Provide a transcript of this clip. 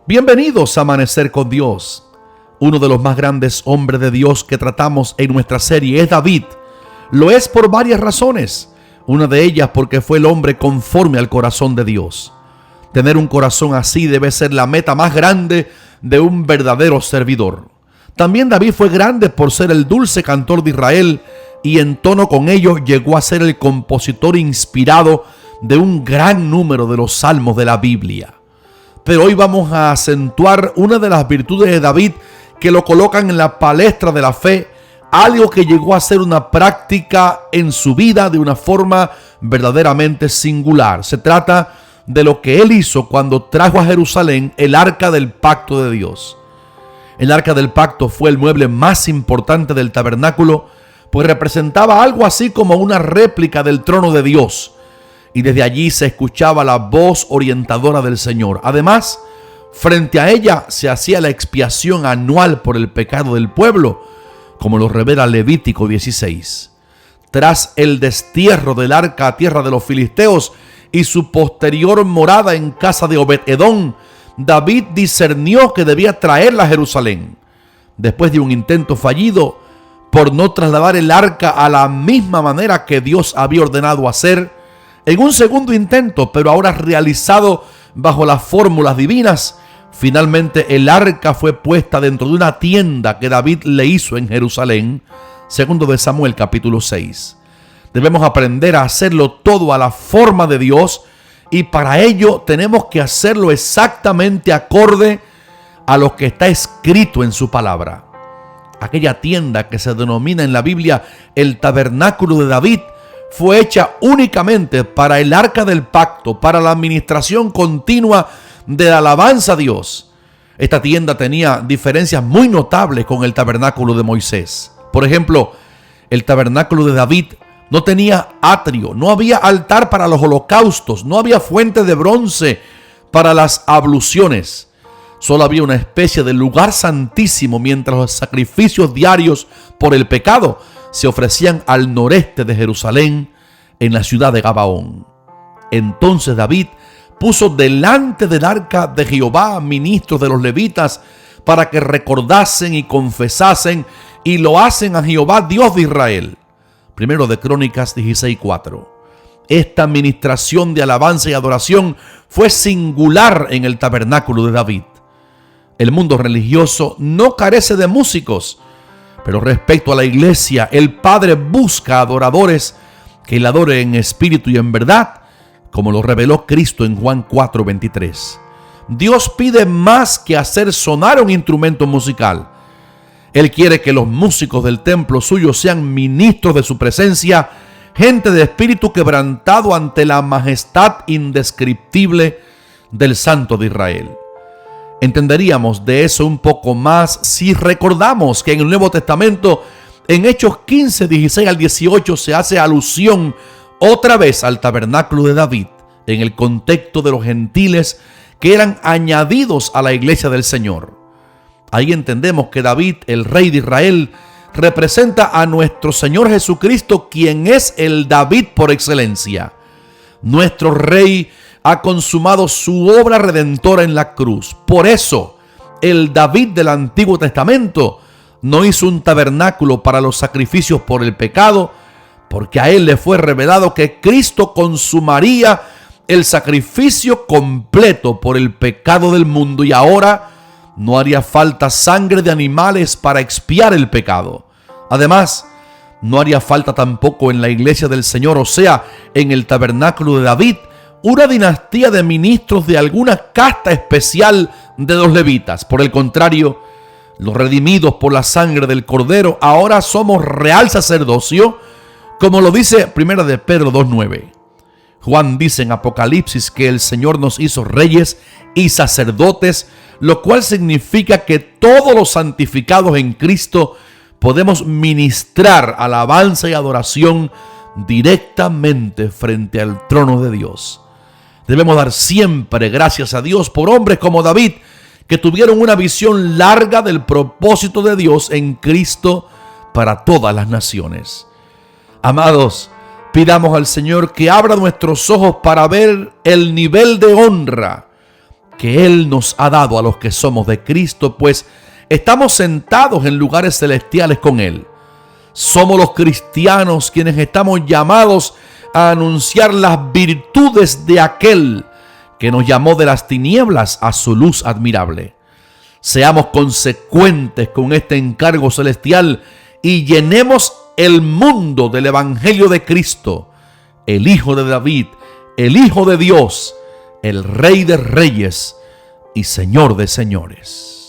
Bienvenidos a Amanecer con Dios. Uno de los más grandes hombres de Dios que tratamos en nuestra serie es David. Lo es por varias razones. Una de ellas porque fue el hombre conforme al corazón de Dios. Tener un corazón así debe ser la meta más grande de un verdadero servidor. También David fue grande por ser el dulce cantor de Israel y en tono con ello llegó a ser el compositor inspirado de un gran número de los salmos de la Biblia. Pero hoy vamos a acentuar una de las virtudes de David que lo colocan en la palestra de la fe, algo que llegó a ser una práctica en su vida de una forma verdaderamente singular. Se trata de lo que él hizo cuando trajo a Jerusalén el arca del pacto de Dios. El arca del pacto fue el mueble más importante del tabernáculo, pues representaba algo así como una réplica del trono de Dios. Y desde allí se escuchaba la voz orientadora del Señor. Además, frente a ella se hacía la expiación anual por el pecado del pueblo, como lo revela Levítico 16. Tras el destierro del arca a tierra de los filisteos y su posterior morada en casa de Obed-Edom, David discernió que debía traerla a Jerusalén. Después de un intento fallido por no trasladar el arca a la misma manera que Dios había ordenado hacer, en un segundo intento, pero ahora realizado bajo las fórmulas divinas, finalmente el arca fue puesta dentro de una tienda que David le hizo en Jerusalén, segundo de Samuel capítulo 6. Debemos aprender a hacerlo todo a la forma de Dios y para ello tenemos que hacerlo exactamente acorde a lo que está escrito en su palabra. Aquella tienda que se denomina en la Biblia el tabernáculo de David fue hecha únicamente para el arca del pacto, para la administración continua de la alabanza a Dios. Esta tienda tenía diferencias muy notables con el tabernáculo de Moisés. Por ejemplo, el tabernáculo de David no tenía atrio, no había altar para los holocaustos, no había fuente de bronce para las abluciones. Solo había una especie de lugar santísimo mientras los sacrificios diarios por el pecado se ofrecían al noreste de Jerusalén, en la ciudad de Gabaón. Entonces David puso delante del arca de Jehová ministros de los levitas para que recordasen y confesasen y lo hacen a Jehová Dios de Israel. Primero de Crónicas 16:4. Esta administración de alabanza y adoración fue singular en el tabernáculo de David. El mundo religioso no carece de músicos, pero respecto a la iglesia, el Padre busca adoradores que le adoren en espíritu y en verdad, como lo reveló Cristo en Juan 4:23. Dios pide más que hacer sonar un instrumento musical. Él quiere que los músicos del templo suyo sean ministros de su presencia, gente de espíritu quebrantado ante la majestad indescriptible del Santo de Israel. Entenderíamos de eso un poco más si recordamos que en el Nuevo Testamento, en Hechos 15, 16 al 18, se hace alusión otra vez al tabernáculo de David, en el contexto de los gentiles que eran añadidos a la iglesia del Señor. Ahí entendemos que David, el rey de Israel, representa a nuestro Señor Jesucristo, quien es el David por excelencia. Nuestro rey ha consumado su obra redentora en la cruz. Por eso, el David del Antiguo Testamento no hizo un tabernáculo para los sacrificios por el pecado, porque a él le fue revelado que Cristo consumaría el sacrificio completo por el pecado del mundo y ahora no haría falta sangre de animales para expiar el pecado. Además, no haría falta tampoco en la iglesia del Señor, o sea, en el tabernáculo de David, una dinastía de ministros de alguna casta especial de los levitas. Por el contrario, los redimidos por la sangre del Cordero ahora somos real sacerdocio, como lo dice 1 de Pedro 2:9. Juan dice en Apocalipsis que el Señor nos hizo reyes y sacerdotes, lo cual significa que todos los santificados en Cristo podemos ministrar alabanza y adoración directamente frente al trono de Dios. Debemos dar siempre gracias a Dios por hombres como David, que tuvieron una visión larga del propósito de Dios en Cristo para todas las naciones. Amados, pidamos al Señor que abra nuestros ojos para ver el nivel de honra que Él nos ha dado a los que somos de Cristo, pues estamos sentados en lugares celestiales con Él. Somos los cristianos quienes estamos llamados a anunciar las virtudes de aquel que nos llamó de las tinieblas a su luz admirable. Seamos consecuentes con este encargo celestial y llenemos el mundo del Evangelio de Cristo, el Hijo de David, el Hijo de Dios, el Rey de Reyes y Señor de Señores.